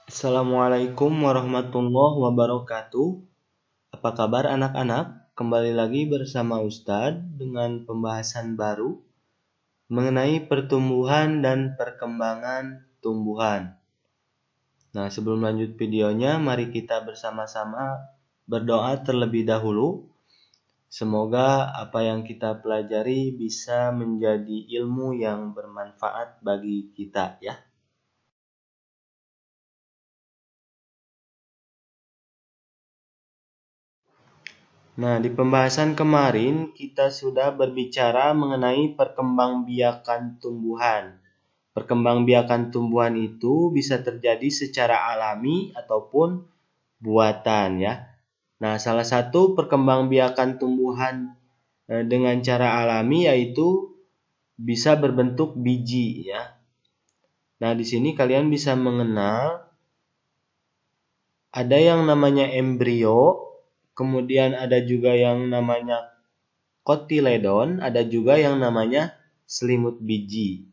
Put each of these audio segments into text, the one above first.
Assalamualaikum warahmatullahi wabarakatuh. Apa kabar anak-anak? Kembali lagi bersama Ustadz dengan pembahasan baru mengenai pertumbuhan dan perkembangan tumbuhan. Nah, sebelum lanjut videonya, mari kita bersama-sama berdoa terlebih dahulu. Semoga apa yang kita pelajari bisa menjadi ilmu yang bermanfaat bagi kita ya. Nah, di pembahasan kemarin kita sudah berbicara mengenai perkembangbiakan tumbuhan. Perkembangbiakan tumbuhan itu bisa terjadi secara alami ataupun buatan ya. Nah, salah satu perkembangbiakan tumbuhan dengan cara alami yaitu bisa berbentuk biji ya. Nah, di sini kalian bisa mengenal ada yang namanya embrio, kemudian ada juga yang namanya kotiledon, ada juga yang namanya selimut biji.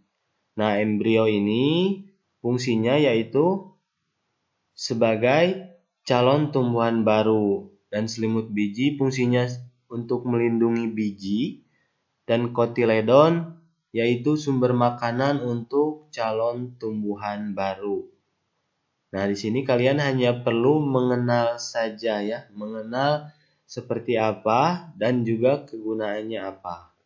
Nah, embrio ini fungsinya yaitu sebagai calon tumbuhan baru dan selimut biji fungsinya untuk melindungi biji dan kotiledon yaitu sumber makanan untuk calon tumbuhan baru. Nah, di sini kalian hanya perlu mengenal saja ya, mengenal seperti apa dan juga kegunaannya apa.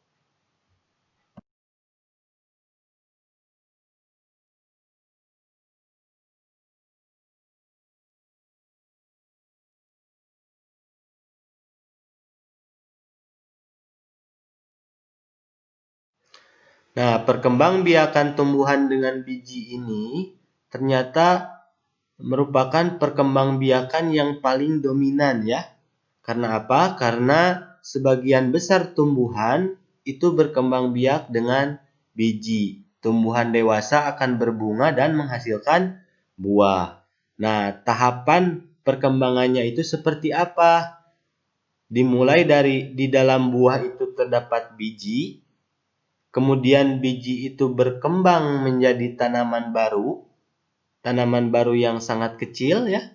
Nah, perkembangbiakan tumbuhan dengan biji ini ternyata merupakan perkembangbiakan yang paling dominan ya. Karena apa? Karena sebagian besar tumbuhan itu berkembang biak dengan biji. Tumbuhan dewasa akan berbunga dan menghasilkan buah. Nah, tahapan perkembangannya itu seperti apa? Dimulai dari di dalam buah itu terdapat biji, kemudian biji itu berkembang menjadi tanaman baru yang sangat kecil ya.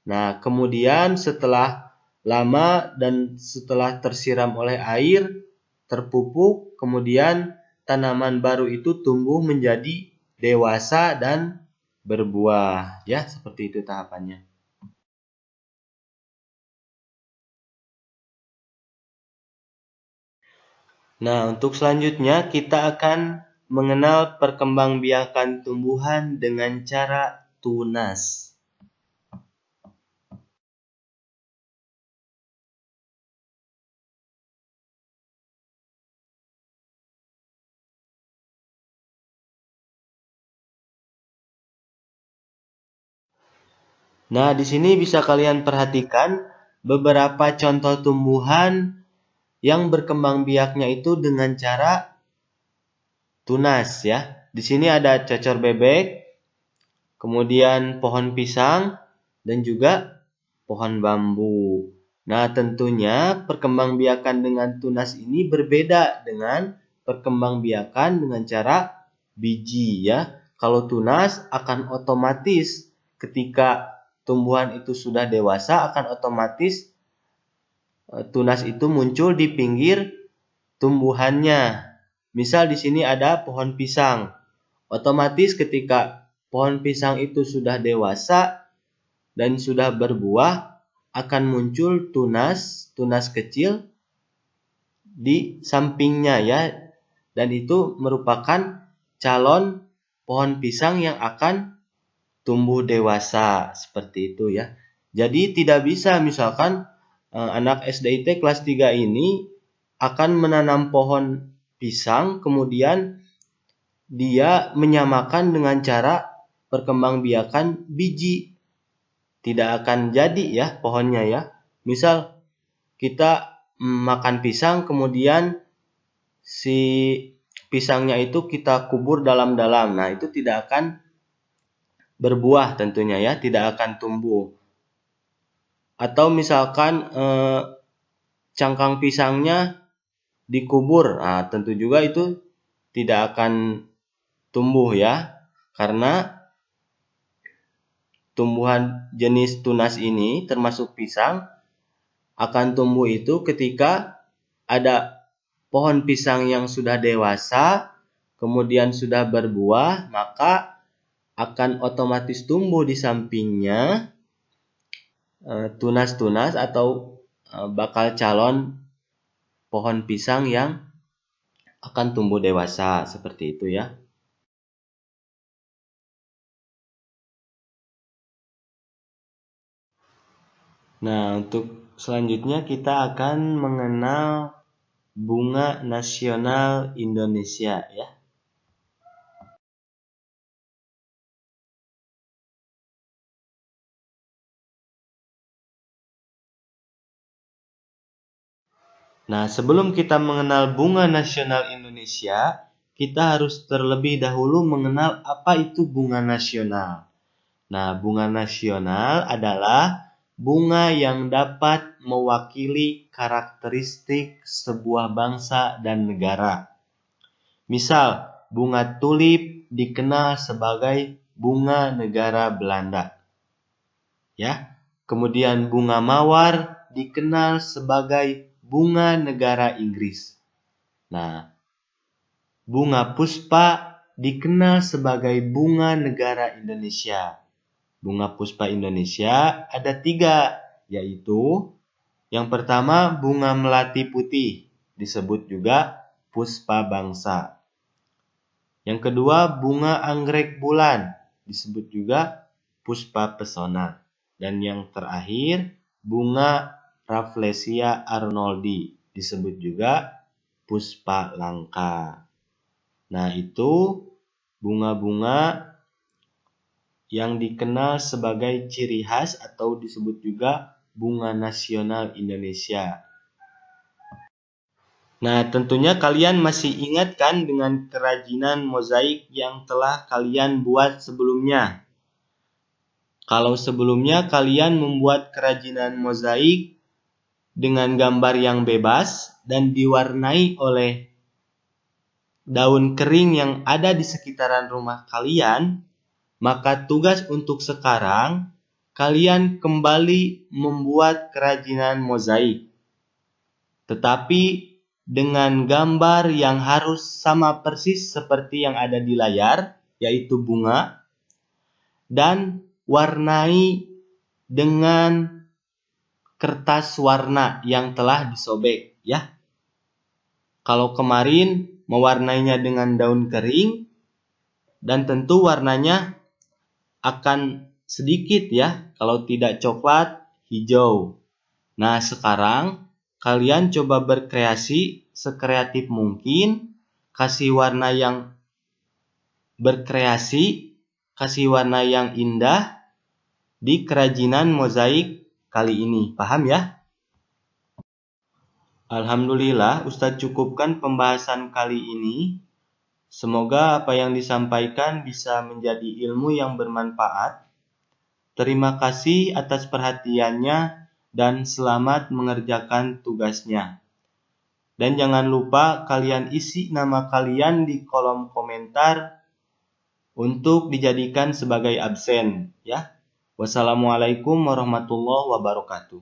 Nah, kemudian setelah lama dan setelah tersiram oleh air, terpupuk, kemudian tanaman baru itu tumbuh menjadi dewasa dan berbuah. Ya, seperti itu tahapannya. Nah, untuk selanjutnya kita akan mengenal perkembangbiakan tumbuhan dengan cara tunas. Nah, di sini bisa kalian perhatikan beberapa contoh tumbuhan yang berkembang biaknya itu dengan cara tunas ya. Di sini ada cocor bebek, kemudian pohon pisang, dan juga pohon bambu. Nah, tentunya perkembangbiakan dengan tunas ini berbeda dengan perkembangbiakan dengan cara biji ya. Kalau tunas akan otomatis ketika tumbuhan itu sudah dewasa akan otomatis tunas itu muncul di pinggir tumbuhannya. Misal di sini ada pohon pisang. Otomatis ketika pohon pisang itu sudah dewasa dan sudah berbuah, akan muncul tunas kecil di sampingnya ya. Dan itu merupakan calon pohon pisang yang akan tumbuh dewasa seperti itu ya. Jadi tidak bisa misalkan anak SDIT kelas 3 ini akan menanam pohon pisang kemudian dia menyamakan dengan cara perkembangbiakan biji. Tidak akan jadi ya pohonnya ya. Misal kita makan pisang kemudian si pisangnya itu kita kubur dalam-dalam. Nah, itu tidak akan berbuah tentunya ya, tidak akan tumbuh. Atau misalkan cangkang pisangnya dikubur, nah, tentu juga itu tidak akan tumbuh ya, karena tumbuhan jenis tunas ini termasuk pisang akan tumbuh itu ketika ada pohon pisang yang sudah dewasa, kemudian sudah berbuah, maka akan otomatis tumbuh di sampingnya tunas-tunas atau bakal calon pohon pisang yang akan tumbuh dewasa, seperti itu ya. Nah, untuk selanjutnya kita akan mengenal bunga nasional Indonesia ya. Nah, sebelum kita mengenal bunga nasional Indonesia, kita harus terlebih dahulu mengenal apa itu bunga nasional. Nah, bunga nasional adalah bunga yang dapat mewakili karakteristik sebuah bangsa dan negara. Misal, bunga tulip dikenal sebagai bunga negara Belanda. Ya. Kemudian bunga mawar dikenal sebagai bunga negara Inggris. Nah, bunga puspa dikenal sebagai bunga negara Indonesia. Bunga puspa Indonesia ada 3, yaitu yang pertama bunga melati putih, disebut juga puspa bangsa. Yang kedua bunga anggrek bulan, disebut juga puspa pesona. Dan yang terakhir bunga Rafflesia arnoldi, disebut juga puspa langka. Nah, itu bunga-bunga yang dikenal sebagai ciri khas atau disebut juga bunga nasional Indonesia. Nah, tentunya kalian masih ingat kan dengan kerajinan mozaik yang telah kalian buat sebelumnya? Kalau sebelumnya kalian membuat kerajinan mozaik dengan gambar yang bebas dan diwarnai oleh daun kering yang ada di sekitaran rumah kalian, maka tugas untuk sekarang, kalian kembali membuat kerajinan mozaik. Tetapi dengan gambar yang harus sama persis seperti yang ada di layar, yaitu bunga, dan warnai dengan kertas warna yang telah disobek, ya. Kalau kemarin mewarnainya dengan daun kering, dan tentu warnanya akan sedikit ya, kalau tidak coklat, hijau. Nah, sekarang kalian coba berkreasi sekreatif mungkin, kasih warna yang berkreasi, kasih warna yang indah di kerajinan mozaik kali ini. Paham ya? Alhamdulillah, Ustadz cukupkan pembahasan kali ini. Semoga apa yang disampaikan bisa menjadi ilmu yang bermanfaat. Terima kasih atas perhatiannya dan selamat mengerjakan tugasnya. Dan jangan lupa kalian isi nama kalian di kolom komentar untuk dijadikan sebagai absen, ya. Wassalamualaikum warahmatullahi wabarakatuh.